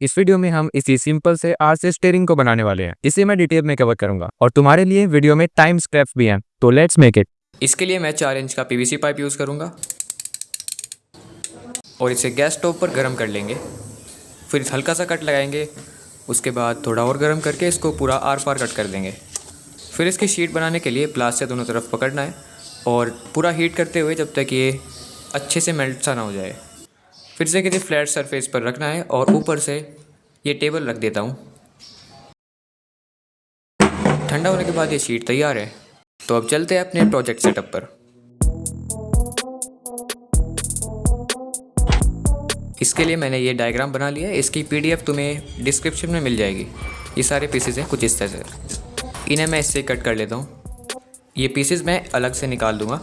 इस वीडियो में हम इसी सिंपल से आरसी स्टीयरिंग को बनाने वाले हैं। इसे मैं डिटेल में कवर करूंगा और तुम्हारे लिए वीडियो में टाइम स्क्रैप्स भी हैं, तो लेट्स मेक इट। इसके लिए मैं 4 इंच का पीवीसी पाइप यूज़ करूंगा और इसे गैस स्टोव पर गर्म कर लेंगे। फिर हल्का सा कट लगाएंगे, उसके बाद थोड़ा और गर्म करके इसको पूरा आर पार कट कर देंगे। फिर इसकी शीट बनाने के लिए प्लास से दोनों तरफ पकड़ना है और पूरा हीट करते हुए जब तक ये अच्छे से मेल्ट सा ना हो जाए। फिर से किसी फ्लैट सरफेस पर रखना है और ऊपर से ये टेबल रख देता हूँ। ठंडा होने के बाद ये शीट तैयार है। तो अब चलते हैं अपने प्रोजेक्ट सेटअप पर। इसके लिए मैंने ये डायग्राम बना लिया है। इसकी पीडीएफ तुम्हें डिस्क्रिप्शन में मिल जाएगी। ये सारे पीसेज हैं कुछ इस तरह से। इन्हें मैं इससे कट कर लेता हूँ। ये पीसेज मैं अलग से निकाल दूँगा।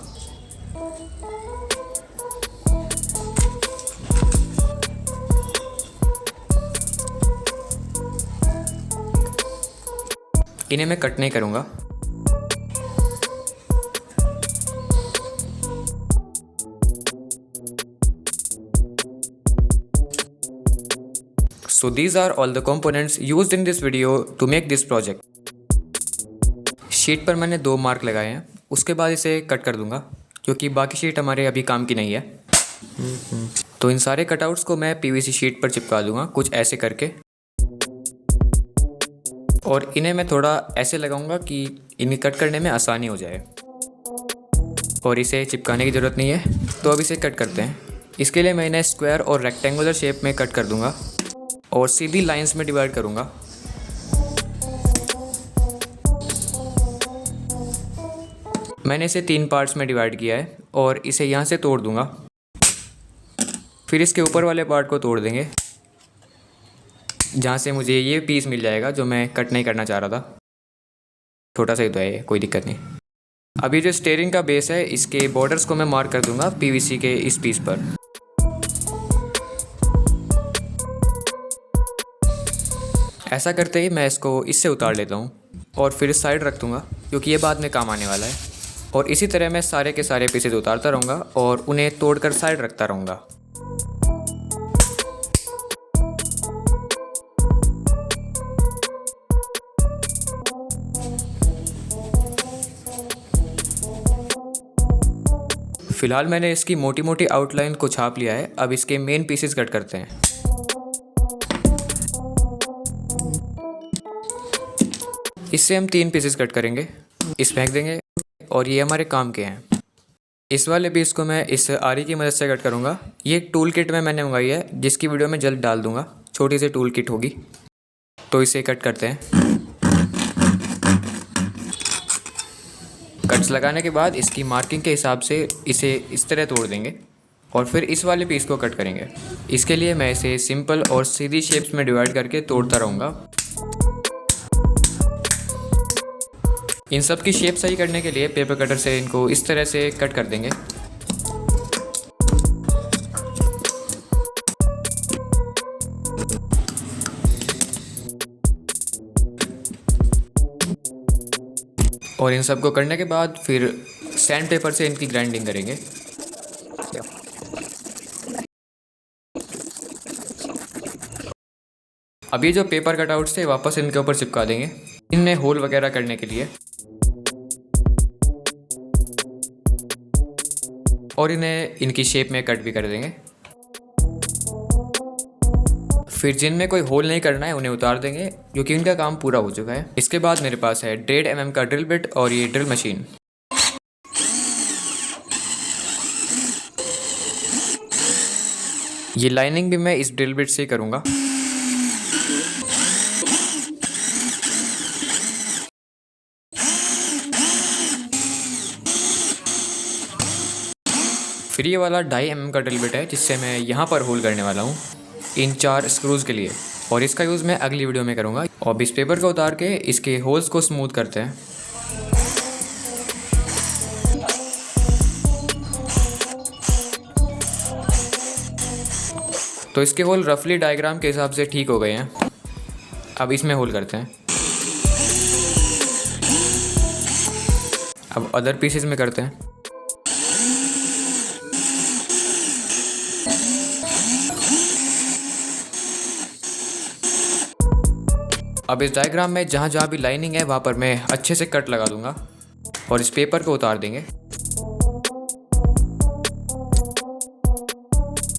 इन्हें मैं कट नहीं करूँगा। So these are all the components used in this video to make this project. Sheet पर मैंने 2 मार्क लगाए हैं। उसके बाद इसे कट कर दूंगा क्योंकि बाकी शीट हमारे अभी काम की नहीं है। तो इन सारे कटआउट्स को मैं पीवीसी शीट पर चिपका दूंगा कुछ ऐसे करके, और इन्हें मैं थोड़ा ऐसे लगाऊंगा कि इन्हें कट करने में आसानी हो जाए। और इसे चिपकाने की ज़रूरत नहीं है, तो अब इसे कट करते हैं। इसके लिए मैं इन्हें स्क्वायर और रेक्टेंगुलर शेप में कट कर दूंगा और सीधी लाइंस में डिवाइड करूंगा। मैंने इसे 3 पार्ट्स में डिवाइड किया है और इसे यहाँ से तोड़ दूंगा। फिर इसके ऊपर वाले पार्ट को तोड़ देंगे जहाँ से मुझे ये पीस मिल जाएगा जो मैं कट नहीं करना चाह रहा था। छोटा सा ही तो है ये, कोई दिक्कत नहीं। अभी जो स्टीयरिंग का बेस है इसके बॉर्डर्स को मैं मार्क कर दूंगा पीवीसी के इस पीस पर। ऐसा करते ही मैं इसको इससे उतार लेता हूँ और फिर इस साइड रख दूँगा क्योंकि ये बाद में काम आने वाला है। और इसी तरह मैं सारे के सारे पीसेज उतारता रहूँगा और उन्हें तोड़कर साइड रखता रहूँगा। फिलहाल मैंने इसकी मोटी मोटी आउटलाइन को छाप लिया है। अब इसके मेन पीसेस कट करते हैं। इससे हम 3 पीसेस कट करेंगे, इस फेंक देंगे और ये हमारे काम के हैं। इस वाले पीस को मैं इस आरी की मदद से कट करूँगा। ये टूल किट में मैंने मंगाई है जिसकी वीडियो मैं जल्द डाल दूँगा। छोटी सी टूल किट होगी। तो इसे कट करते हैं। कट्स लगाने के बाद इसकी मार्किंग के हिसाब से इसे इस तरह तोड़ देंगे और फिर इस वाले पीस को कट करेंगे। इसके लिए मैं इसे सिंपल और सीधी शेप्स में डिवाइड करके तोड़ता रहूँगा। इन सब की शेप सही करने के लिए पेपर कटर से इनको इस तरह से कट कर देंगे। और इन सब को करने के बाद फिर सैंड पेपर से इनकी ग्राइंडिंग करेंगे। अब ये जो पेपर कटआउट्स थे वापस इनके ऊपर चिपका देंगे इनमें होल वगैरह करने के लिए, और इन्हें इनकी शेप में कट भी कर देंगे। फिर जिनमें कोई होल नहीं करना है उन्हें उतार देंगे क्योंकि इनका काम पूरा हो चुका है। इसके बाद मेरे पास है 1.5 mm का ड्रिल बिट और ये ड्रिल मशीन। ये लाइनिंग भी मैं इस ड्रिल बिट से करूँगा। फिर ये वाला 2.5 mm का ड्रिल बिट है जिससे मैं यहाँ पर होल करने वाला हूँ इन 4 स्क्रूज़ के लिए, और इसका यूज़ मैं अगली वीडियो में करूँगा। और इस पेपर को उतार के इसके होल्स को स्मूथ करते हैं। तो इसके होल रफली डायग्राम के हिसाब से ठीक हो गए हैं। अब इसमें होल करते हैं। अब अदर पीसेस में करते हैं। अब इस डायग्राम में जहाँ जहाँ भी लाइनिंग है वहाँ पर मैं अच्छे से कट लगा दूंगा और इस पेपर को उतार देंगे।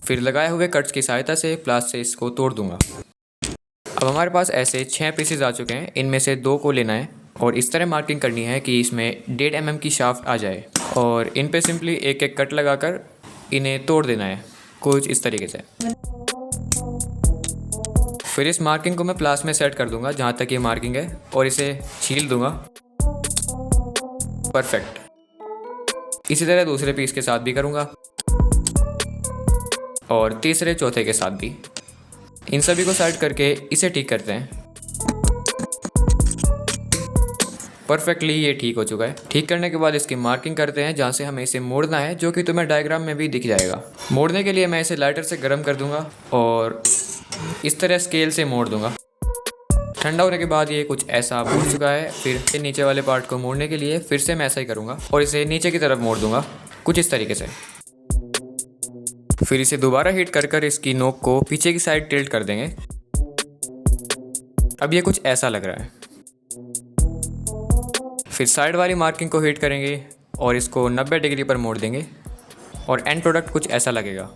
फिर लगाए हुए कट्स की सहायता से प्लास से इसको तोड़ दूंगा। अब हमारे पास ऐसे 6 पीसेज आ चुके हैं। इनमें से 2 को लेना है और इस तरह मार्किंग करनी है कि इसमें 1.5 mm की शाफ्ट आ जाए और इन पे सिंपली एक एक कट लगाकर इन्हें तोड़ देना है कुछ इस तरीके से। फिर इस मार्किंग को मैं प्लास में सेट कर दूंगा जहाँ तक ये मार्किंग है और इसे छील दूंगा। परफेक्ट। इसी तरह दूसरे पीस के साथ भी करूँगा और तीसरे चौथे के साथ भी। इन सभी को साइड करके इसे ठीक करते हैं। परफेक्टली ये ठीक हो चुका है। ठीक करने के बाद इसकी मार्किंग करते हैं जहाँ से हमें इसे मोड़ना है, जो कि तुम्हें डायग्राम में भी दिख जाएगा। मोड़ने के लिए मैं इसे लाइटर से गर्म कर दूंगा और इस तरह स्केल से मोड़ दूंगा। ठंडा होने के बाद ये कुछ ऐसा मुड़ चुका है। फिर नीचे वाले पार्ट को मोड़ने के लिए फिर से मैं ऐसा ही करूँगा और इसे नीचे की तरफ मोड़ दूंगा कुछ इस तरीके से। फिर इसे दोबारा हीट कर इसकी नोक को पीछे की साइड टिल्ट कर देंगे। अब ये कुछ ऐसा लग रहा है। फिर साइड वाली मार्किंग को हीट करेंगे और इसको 90 डिग्री पर मोड़ देंगे और एंड प्रोडक्ट कुछ ऐसा लगेगा।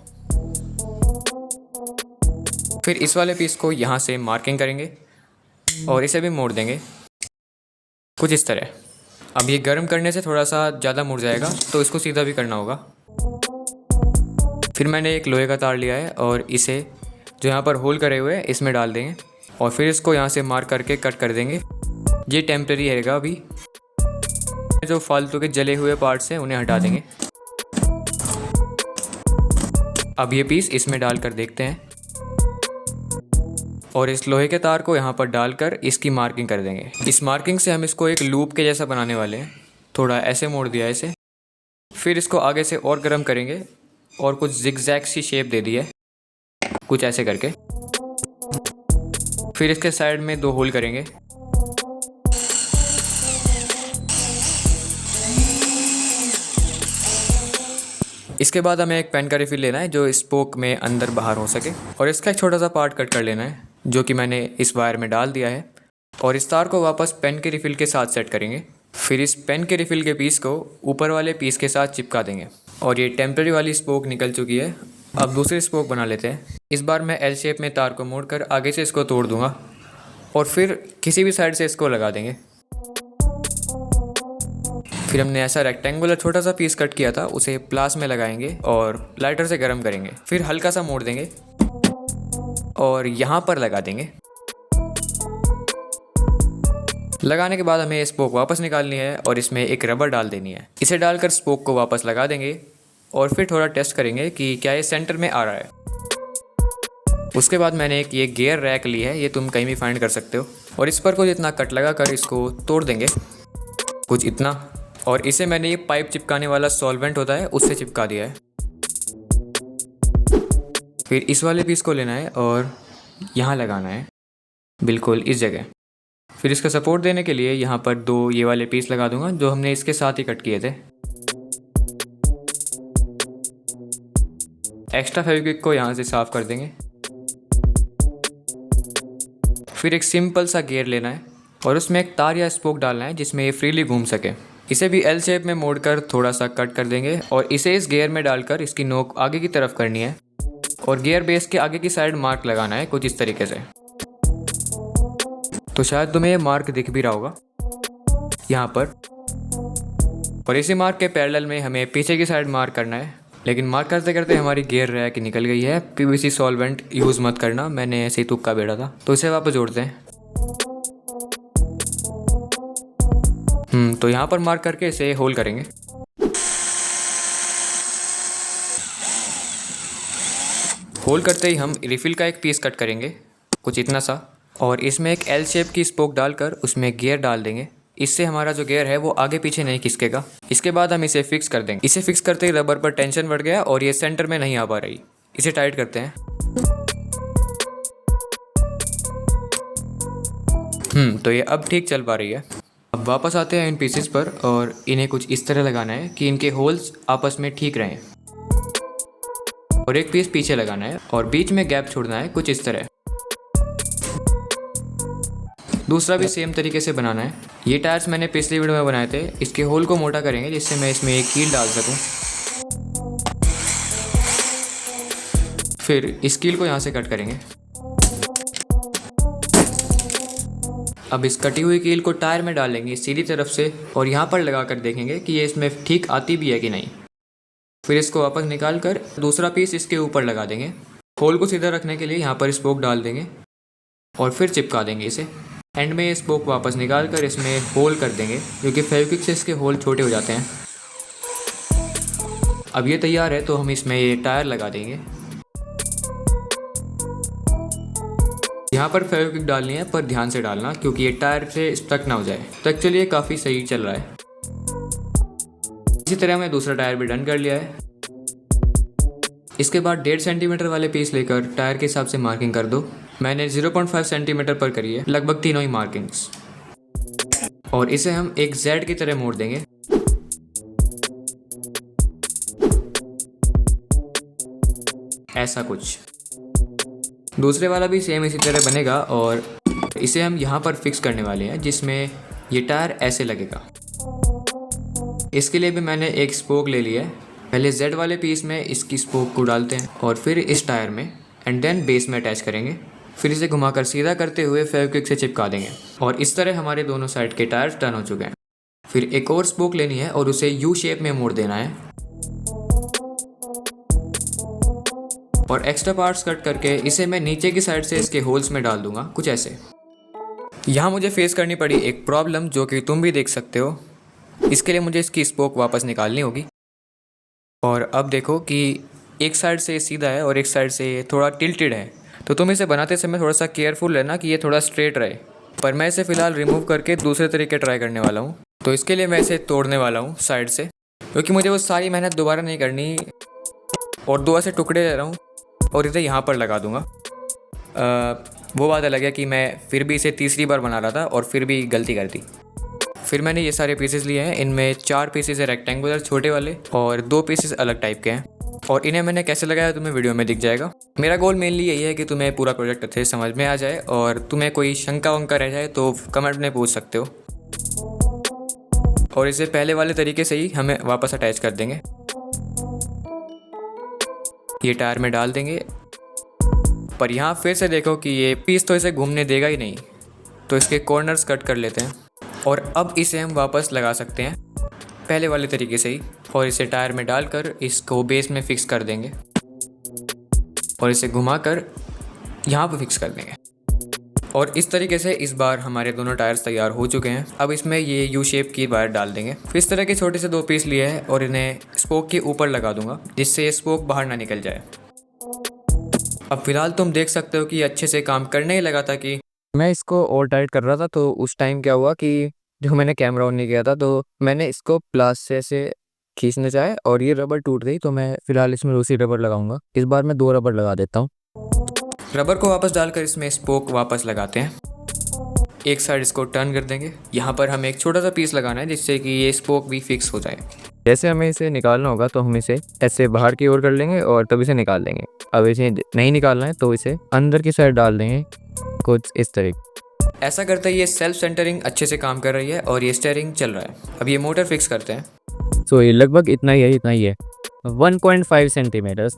फिर इस वाले पीस को यहाँ से मार्किंग करेंगे और इसे भी मोड़ देंगे कुछ इस तरह। अब ये गर्म करने से थोड़ा सा ज़्यादा मुड़ जाएगा तो इसको सीधा भी करना होगा। फिर मैंने एक लोहे का तार लिया है और इसे जो यहाँ पर होल करे हुए हैं इसमें डाल देंगे और फिर इसको यहाँ से मार्क करके कट कर देंगे। ये टेम्परेरी रहेगा। अभी जो फालतू के जले हुए पार्ट्स हैं उन्हें हटा देंगे। अब ये पीस इसमें डालकर देखते हैं और इस लोहे के तार को यहाँ पर डालकर इसकी मार्किंग कर देंगे। इस मार्किंग से हम इसको एक लूप के जैसा बनाने वाले हैं। थोड़ा ऐसे मोड़ दिया इसे। फिर इसको आगे से और गर्म करेंगे और कुछ जिगजैग सी शेप दे दी है कुछ ऐसे करके। फिर इसके साइड में 2 होल करेंगे। इसके बाद हमें एक पेन का रिफिल लेना है जो स्पोक में अंदर बाहर हो सके और इसका एक छोटा सा पार्ट कट कर लेना है जो कि मैंने इस वायर में डाल दिया है और इस तार को वापस पेन के रिफिल के साथ सेट करेंगे। फिर इस पेन के रिफिल के पीस को ऊपर वाले पीस के साथ चिपका देंगे और ये टेम्परेरी वाली स्पोक निकल चुकी है। अब दूसरी स्पोक बना लेते हैं। इस बार मैं एल शेप में तार को मोड़कर आगे से इसको तोड़ दूंगा और फिर किसी भी साइड से इसको लगा देंगे। फिर हमने ऐसा रेक्टेंगुलर छोटा सा पीस कट किया था उसे प्लास में लगाएंगे और लाइटर से गर्म करेंगे। फिर हल्का सा मोड़ देंगे और यहाँ पर लगा देंगे। लगाने के बाद हमें स्पोक वापस निकालनी है और इसमें एक रबर डाल देनी है। इसे डालकर स्पोक को वापस लगा देंगे और फिर थोड़ा टेस्ट करेंगे कि क्या ये सेंटर में आ रहा है। उसके बाद मैंने एक ये गियर रैक ली है, ये तुम कहीं भी फाइंड कर सकते हो और इस पर कुछ इतना कट लगा कर इसको तोड़ देंगे कुछ इतना। और इसे मैंने ये पाइप चिपकाने वाला सॉल्वेंट होता है उससे चिपका दिया है। फिर इस वाले पीस को लेना है और यहाँ लगाना है बिल्कुल इस जगह। फिर इसका सपोर्ट देने के लिए यहाँ पर 2 ये वाले पीस लगा दूंगा जो हमने इसके साथ ही कट किए थे। एक्स्ट्रा फेविक्विक को यहाँ से साफ कर देंगे। फिर एक सिंपल सा गियर लेना है और उसमें एक तार या स्पोक डालना है जिसमें ये फ्रीली घूम सके। इसे भी एल शेप में मोड़कर थोड़ा सा कट कर देंगे और इसे इस गियर में डालकर इसकी नोक आगे की तरफ करनी है और गियर बेस के आगे की साइड मार्क लगाना है कुछ इस तरीके से। तो शायद तुम्हें ये मार्क दिख भी रहा होगा यहाँ पर। और इसी मार्क के पैरेलल में हमें पीछे की साइड मार्क करना है। लेकिन मार्क करते करते हमारी गियर रैक निकल गई है। पीवीसी सॉल्वेंट यूज़ मत करना, मैंने ऐसे ही तुक्का बेड़ा था। तो इसे वापस जोड़ते हैं। तो यहाँ पर मार्क करके इसे होल करेंगे। होल करते ही हम रिफिल का एक पीस कट करेंगे कुछ इतना सा और इसमें एक एल शेप की स्पोक डालकर उसमें गियर डाल देंगे। इससे हमारा जो गियर है वो आगे पीछे नहीं खिसकेगा। इसके बाद हम इसे फिक्स कर देंगे। इसे फिक्स करते ही रबर पर टेंशन बढ़ गया और ये सेंटर में नहीं आ पा रही। इसे टाइट करते हैं। तो ये अब ठीक चल पा रही है। अब वापस आते हैं इन पीसेस पर और इन्हें कुछ इस तरह लगाना है कि इनके होल्स आपस में ठीक रहें और एक पीस पीछे लगाना है और बीच में गैप छोड़ना है कुछ इस तरह। दूसरा भी सेम तरीके से बनाना है। ये टायर्स मैंने पिछली वीडियो में बनाए थे। इसके होल को मोटा करेंगे जिससे मैं इसमें एक कील डाल सकूं। फिर इस कील को यहाँ से कट करेंगे। अब इस कटी हुई कील को टायर में डालेंगे सीधी तरफ से और यहाँ पर लगा कर देखेंगे कि ये इसमें ठीक आती भी है कि नहीं। फिर इसको वापस निकाल कर दूसरा पीस इसके ऊपर लगा देंगे। होल को सीधा रखने के लिए यहाँ पर स्पोक डाल देंगे और फिर चिपका देंगे इसे। एंड में ये स्पोक वापस निकाल कर इसमें होल कर देंगे, क्योंकि फेविक्विक से इसके होल छोटे हो जाते हैं। अब ये तैयार है तो हम इसमें ये टायर लगा देंगे। यहाँ पर फेविक्विक डालनी है, पर ध्यान से डालना क्योंकि ये टायर से स्टक ना हो जाए। तो एक्चुअली ये काफ़ी सही चल रहा है। इसी तरह मैं दूसरा टायर भी डन कर लिया है। इसके बाद 1.5 सेंटीमीटर वाले पीस लेकर टायर के हिसाब से मार्किंग कर दो। मैंने 0.5 सेंटीमीटर पर करी है, लगभग तीनों ही मार्किंग्स। और इसे हम एक जेड की तरह मोड़ देंगे। ऐसा कुछ। दूसरे वाला भी सेम इसी तरह बनेगा और इसे हम यहाँ पर फिक्स करने वाले हैं, जिसमें ये टायर ऐसे लगेगा। इसके लिए भी मैंने एक स्पोक ले लिया है। पहले जेड वाले पीस में इसकी स्पोक को डालते हैं और फिर इस टायर में एंड देन बेस में अटैच करेंगे। फिर इसे घुमाकर सीधा करते हुए फेविक्विक से चिपका देंगे और इस तरह हमारे दोनों साइड के टायर्स टर्न हो चुके हैं। फिर एक और स्पोक लेनी है और उसे यू शेप में मोड़ देना है और एक्स्ट्रा पार्ट्स कट करके इसे मैं नीचे की साइड से इसके होल्स में डाल दूंगा, कुछ ऐसे। यहाँ मुझे फेस करनी पड़ी एक प्रॉब्लम जो कि तुम भी देख सकते हो। इसके लिए मुझे इसकी स्पोक वापस निकालनी होगी। और अब देखो कि एक साइड से सीधा है और एक साइड से थोड़ा टिल्टेड है, तो तुम इसे बनाते समय थोड़ा सा केयरफुल रहना कि ये थोड़ा स्ट्रेट रहे। पर मैं इसे फ़िलहाल रिमूव करके दूसरे तरीके ट्राई करने वाला हूँ। तो इसके लिए मैं इसे तोड़ने वाला हूँ साइड से, क्योंकि मुझे वो सारी मेहनत दोबारा नहीं करनी। और दो ऐसे टुकड़े ले रहा हूँ और इसे यहाँ पर लगा दूँगा। वो बात अलग है कि मैं फिर भी इसे तीसरी बार बना रहा था और फिर भी गलती कर दी। फिर मैंने ये सारे पीसेस लिए हैं। इनमें 4 पीसेस है रेक्टेंगुलर छोटे वाले और 2 पीसेस अलग टाइप के हैं। और इन्हें मैंने कैसे लगाया तुम्हें वीडियो में दिख जाएगा। मेरा गोल मेनली यही है कि तुम्हें पूरा प्रोजेक्ट अच्छे से समझ में आ जाए, और तुम्हें कोई शंका वंका रह जाए तो कमेंट में पूछ सकते हो। और इसे पहले वाले तरीके से ही हमें वापस अटैच कर देंगे। ये टायर में डाल देंगे, पर यहाँ फिर से देखो कि ये पीस तो इसे घूमने देगा ही नहीं, तो इसके कॉर्नर्स कट कर लेते हैं। और अब इसे हम वापस लगा सकते हैं पहले वाले तरीके से ही, और इसे टायर में डालकर इसको बेस में फिक्स कर देंगे और इसे घुमाकर यहाँ पर फिक्स कर देंगे। और इस तरीके से इस बार हमारे दोनों टायर्स तैयार हो चुके हैं। अब इसमें ये यू शेप की वायर डाल देंगे। फिर इस तरह के छोटे से 2 पीस लिए हैं और इन्हें स्पोक के ऊपर लगा दूंगा, जिससे ये स्पोक बाहर ना निकल जाए। अब फिलहाल तुम देख सकते हो कि अच्छे से काम करने ही लगा था कि मैं इसको और टाइट कर रहा था। तो उस टाइम क्या हुआ कि जो मैंने कैमरा ऑन नहीं किया था, तो मैंने इसको प्लास से खींचने चाहे और ये रबर टूट गई। तो मैं फिलहाल इसमें दूसरी रबर लगाऊंगा। इस बार मैं 2 रबर लगा देता हूँ। रबर को वापस डालकर इसमें स्पोक वापस लगाते हैं। एक साइड इसको टर्न कर देंगे। यहाँ पर हमें एक छोटा सा पीस लगाना है जिससे कि ये स्पोक भी फिक्स हो जाए। जैसे हमें इसे निकालना होगा तो हम इसे ऐसे बाहर की ओर कर लेंगे और तब इसे निकाल देंगे। अब इसे नहीं निकालना है तो इसे अंदर की साइड डाल देंगे, कुछ इस तरीके। ऐसा करते ही ये सेल्फ सेंटरिंग अच्छे से काम कर रही है और ये स्टीयरिंग चल रहा है। अब ये मोटर फिक्स करते हैं। सो ये लगभग इतना ही है 1.5 सेंटीमीटर।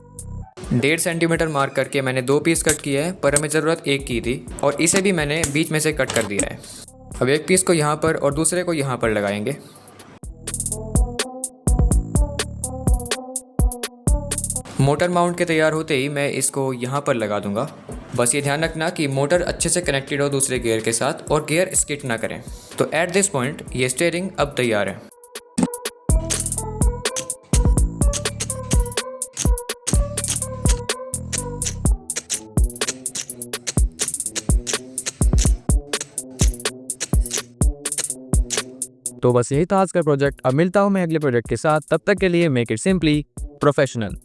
1.5 सेंटीमीटर मार्क करके मैंने 2 पीस कट किए हैं, पर हमें ज़रूरत एक की थी और इसे भी मैंने बीच में से कट कर दिया है। अब एक पीस को यहाँ पर और दूसरे को यहाँ पर लगाएंगे। मोटर माउंट के तैयार होते ही मैं इसको यहाँ पर लगा दूंगा। बस ये ध्यान रखना कि मोटर अच्छे से कनेक्टेड हो दूसरे गियर के साथ और गियर स्किट ना करें। तो एट दिस पॉइंट ये स्टीयरिंग अब तैयार है। तो बस यही था आज का प्रोजेक्ट। अब मिलता हूँ मैं अगले प्रोजेक्ट के साथ। तब तक के लिए मेक इट सिंपली प्रोफेशनल।